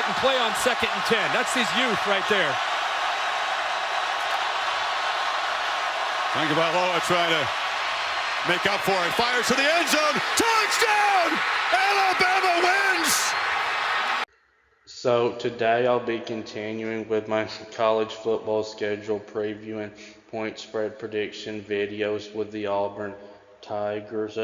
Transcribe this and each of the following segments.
and play on 2nd and 10. That's his youth right there. Tagovailoa trying to make up for it. Fires to the end zone. Touchdown! Alabama wins! So today I'll be continuing with my college football schedule preview and point spread prediction videos with the Auburn Tigers.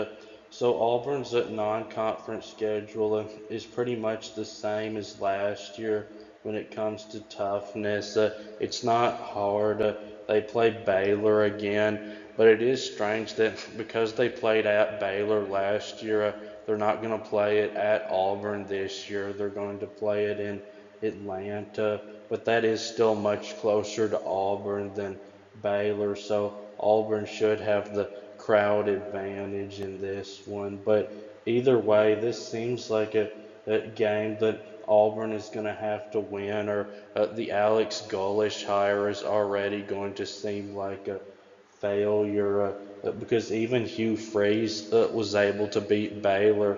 So Auburn's non-conference schedule is pretty much the same as last year when it comes to toughness. It's not hard. They play Baylor again, but it is strange that because they played at Baylor last year, they're not going to play it at Auburn this year. They're going to play it in Atlanta, but that is still much closer to Auburn than Baylor, so Auburn should have the crowd advantage in this one. But either way, this seems like a game that Auburn is going to have to win, or the Alex Golish hire is already going to seem like a failure, because even Hugh Freeze was able to beat Baylor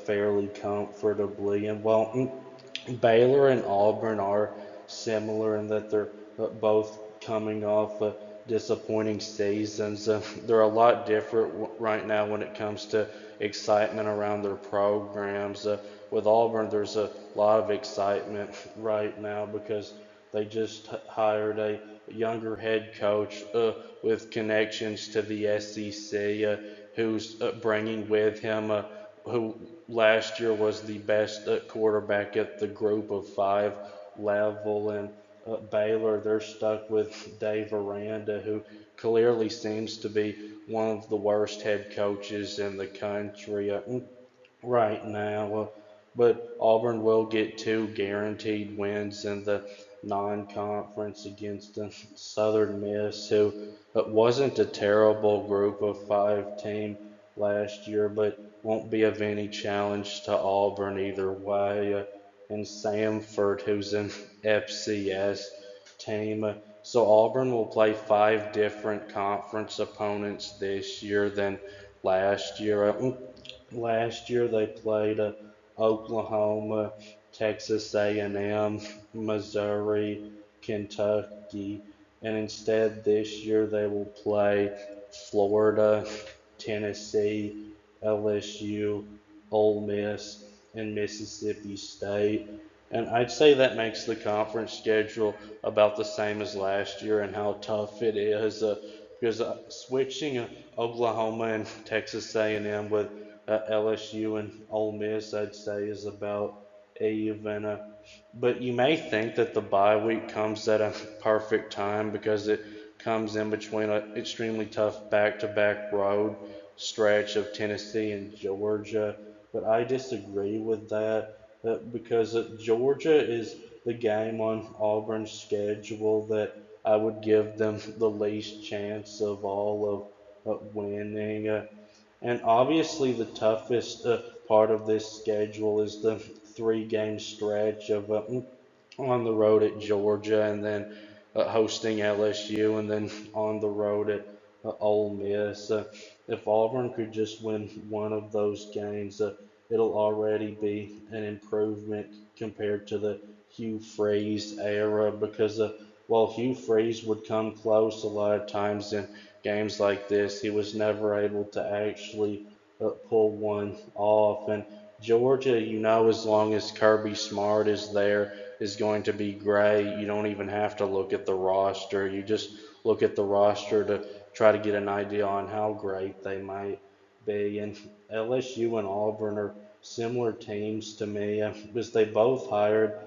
fairly comfortably. And while Baylor and Auburn are similar in that they're both coming off disappointing seasons, they're a lot different right now when it comes to excitement around their programs. With Auburn, there's a lot of excitement right now because they just hired a younger head coach with connections to the SEC, who's bringing with him who last year was the best quarterback at the group of five level. And Baylor, they're stuck with Dave Aranda, who clearly seems to be one of the worst head coaches in the country right now. But Auburn will get 2 guaranteed wins in the non-conference against Southern Miss, who wasn't a terrible group of 5 team last year, but won't be of any challenge to Auburn either way. And Samford, who's an FCS team. So Auburn will play 5 different conference opponents this year than last year. Last year they played Oklahoma, Texas A&M, Missouri, Kentucky, and instead this year they will play Florida, Tennessee, LSU, Ole Miss, and Mississippi State. And I'd say that makes the conference schedule about the same as last year and how tough it is. Because switching Oklahoma and Texas A&M with LSU and Ole Miss, I'd say, is about even. But you may think that the bye week comes at a perfect time because it comes in between an extremely tough back-to-back road stretch of Tennessee and Georgia. But I disagree with that because Georgia is the game on Auburn's schedule that I would give them the least chance of all of winning. And obviously, the toughest part of this schedule is the 3 game stretch of on the road at Georgia, and then hosting LSU, and then on the road at Ole Miss. If Auburn could just win one of those games, it'll already be an improvement compared to the Hugh Freeze era, because while Hugh Freeze would come close a lot of times in games like this, he was never able to actually pull one off. And Georgia, as long as Kirby Smart is there, is going to be great. You don't even have to look at the roster. You just look at the roster to try to get an idea on how great they might be. And LSU and Auburn are similar teams to me because they both hired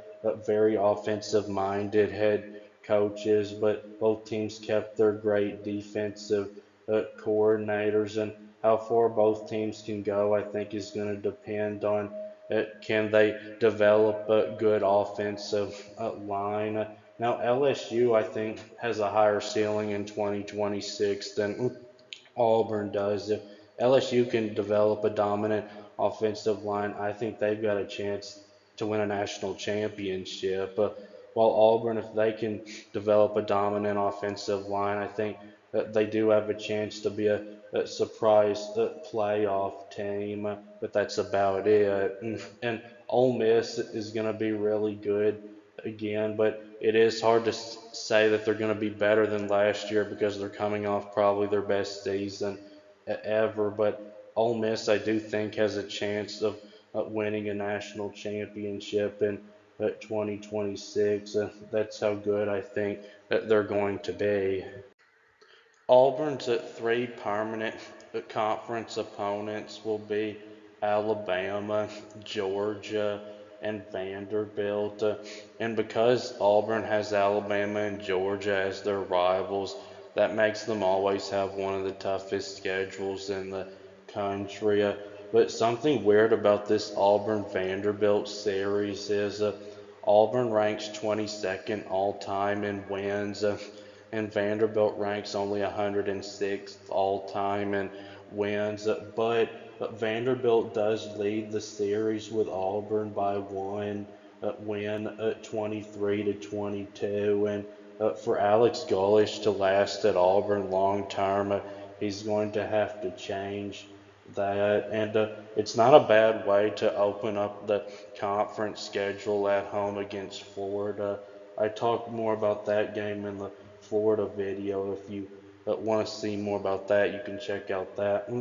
very offensive-minded head coaches, but both teams kept their great defensive coordinators. And how far both teams can go, I think, is going to depend on can they develop a good offensive line. Now, LSU, I think, has a higher ceiling in 2026 than Auburn does. If LSU can develop a dominant offensive line, I think they've got a chance to win a national championship. While Auburn, if they can develop a dominant offensive line, I think that they do have a chance to be a surprise playoff team, but that's about it. And Ole Miss is going to be really good again, but it is hard to say that they're going to be better than last year because they're coming off probably their best season ever. But Ole Miss, I do think, has a chance of winning a national championship in 2026. That's how good I think that they're going to be. Auburn's three permanent conference opponents will be Alabama, Georgia, and Vanderbilt. And because Auburn has Alabama and Georgia as their rivals, that makes them always have one of the toughest schedules in the country. But something weird about this Auburn Vanderbilt series is Auburn ranks 22nd all time in wins. And Vanderbilt ranks only 106th all time in wins. But Vanderbilt does lead the series with Auburn by one win at 23 to 22. And for Alex Golesh to last at Auburn long term, he's going to have to change that. And it's not a bad way to open up the conference schedule at home against Florida. I talked more about that game in the Florida video. If you want to see more about that, you can check out that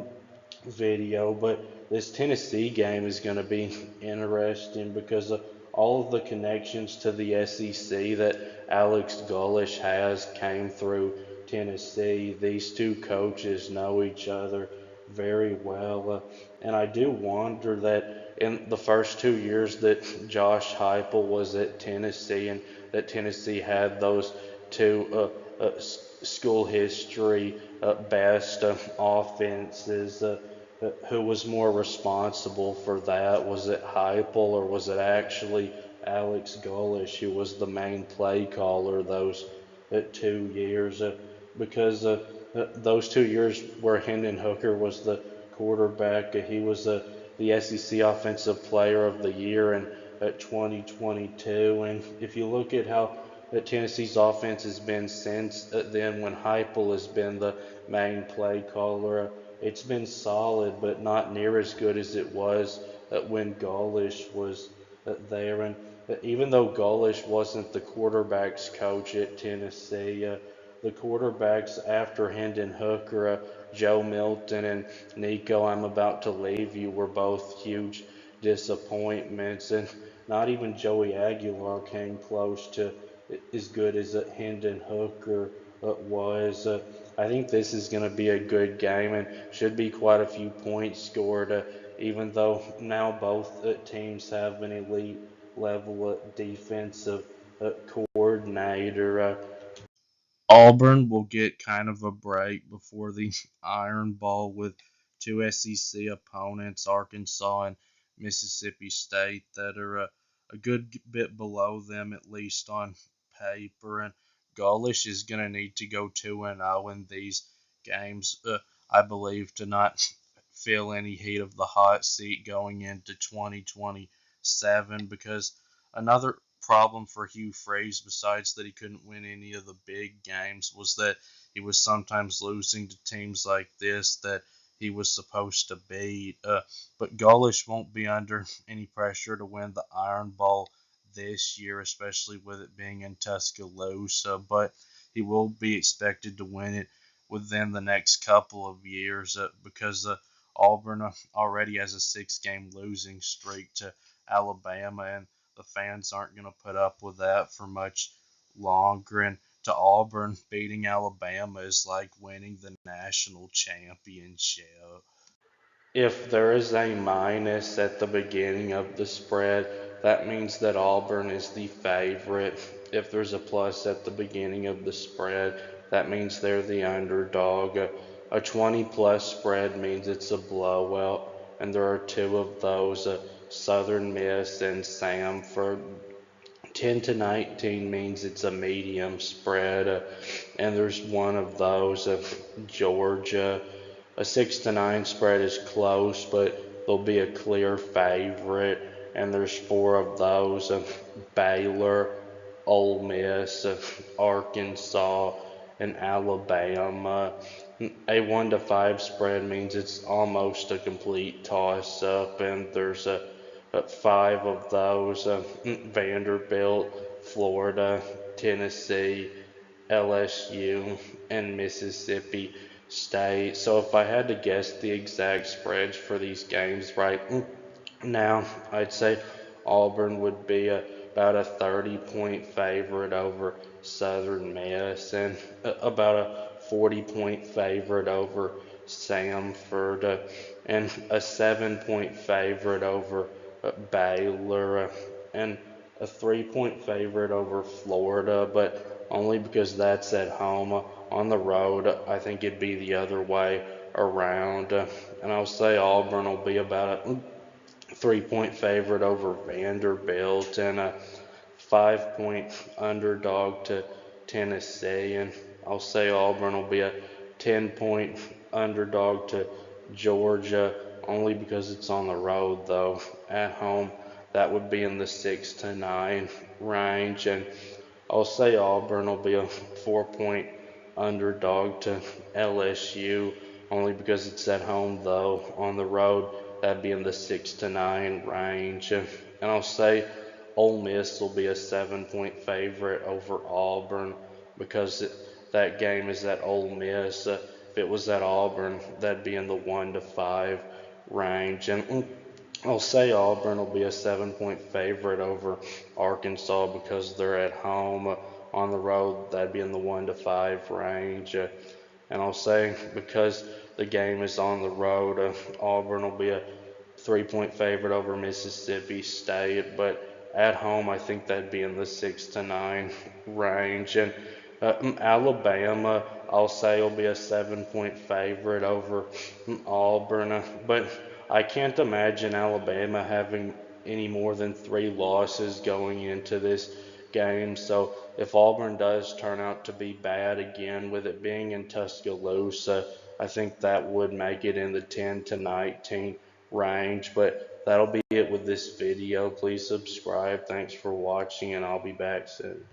video. But this Tennessee game is going to be interesting because of all of the connections to the SEC that Alex Gullish has came through Tennessee. These two coaches know each other very well. And I do wonder that in the first 2 years that Josh Heupel was at Tennessee and that Tennessee had those two school history best offenses. Who was more responsible for that? Was it Heupel or was it actually Alex Golesh who was the main play caller those 2 years? Because those 2 years where Hendon Hooker was the quarterback, he was the SEC Offensive Player of the Year in 2022. And if you look at how Tennessee's offense has been since then, when Heupel has been the main play caller, it's been solid, but not near as good as it was when Golish was there. And even though Golish wasn't the quarterbacks coach at Tennessee, the quarterbacks after Hendon Hooker, Joe Milton and Nico, I'm about to leave you, were both huge disappointments. And not even Joey Aguilar came close to as good as Hendon Hooker was. I think this is going to be a good game and should be quite a few points scored, even though now both teams have an elite level defensive coordinator. Auburn will get kind of a break before the Iron Bowl with two SEC opponents, Arkansas and Mississippi State, that are a good bit below them, at least on paper. And Gaulish is going to need to go 2-0 in these games, I believe, to not feel any heat of the hot seat going into 2027, because another problem for Hugh Freeze, besides that he couldn't win any of the big games, was that he was sometimes losing to teams like this that he was supposed to beat. But Gaulish won't be under any pressure to win the Iron Bowl this year, especially with it being in Tuscaloosa. But he will be expected to win it within the next couple of years, because Auburn already has a 6-game losing streak to Alabama, and the fans aren't going to put up with that for much longer. And to Auburn, beating Alabama is like winning the national championship. If there is a minus at the beginning of the spread, that means that Auburn is the favorite. If there's a plus at the beginning of the spread, that means they're the underdog. A 20 plus spread means it's a blowout, and there are two of those, Southern Miss and Samford. 10 to 19 means it's a medium spread, and there's one of those of Georgia. A 6 to 9 spread is close, but there'll be a clear favorite, and there's four of those of Baylor, Ole Miss, Arkansas, and Alabama. A 1 to 5 spread means it's almost a complete toss up, and there's 5 of those, Vanderbilt, Florida, Tennessee, LSU, and Mississippi State. So if I had to guess the exact spreads for these games right now, I'd say Auburn would be about a 30-point favorite over Southern Miss, and about a 40-point favorite over Samford, and a 7-point favorite over Baylor, and a 3-point favorite over Florida, but only because that's at home. On the road, I think it'd be the other way around. And I'll say Auburn will be about a 3-point favorite over Vanderbilt, and a 5-point underdog to Tennessee. And I'll say Auburn will be a 10-point underdog to Georgia, only because it's on the road, though. At home, that would be in the 6 to 9 range. And I'll say Auburn will be a 4-point underdog to LSU, only because it's at home, though. On the road, that'd be in the 6 to 9 range. And I'll say Ole Miss will be a 7-point favorite over Auburn, because that game is at Ole Miss. If it was at Auburn, that'd be in the 1 to 5 range. And I'll say Auburn will be a 7-point favorite over Arkansas because they're at home. On the road, that'd be in the 1 to 5 range. And I'll say because the game is on the road, Auburn will be a 3-point favorite over Mississippi State, but at home, I think that'd be in the 6 to 9 range. And Alabama, I'll say, will be a 7-point favorite over Auburn, but I can't imagine Alabama having any more than 3 losses going into this game. So if Auburn does turn out to be bad again, with it being in Tuscaloosa, I think that would make it in the 10 to 19 range. But that'll be it with this video. Please subscribe. Thanks for watching, and I'll be back soon.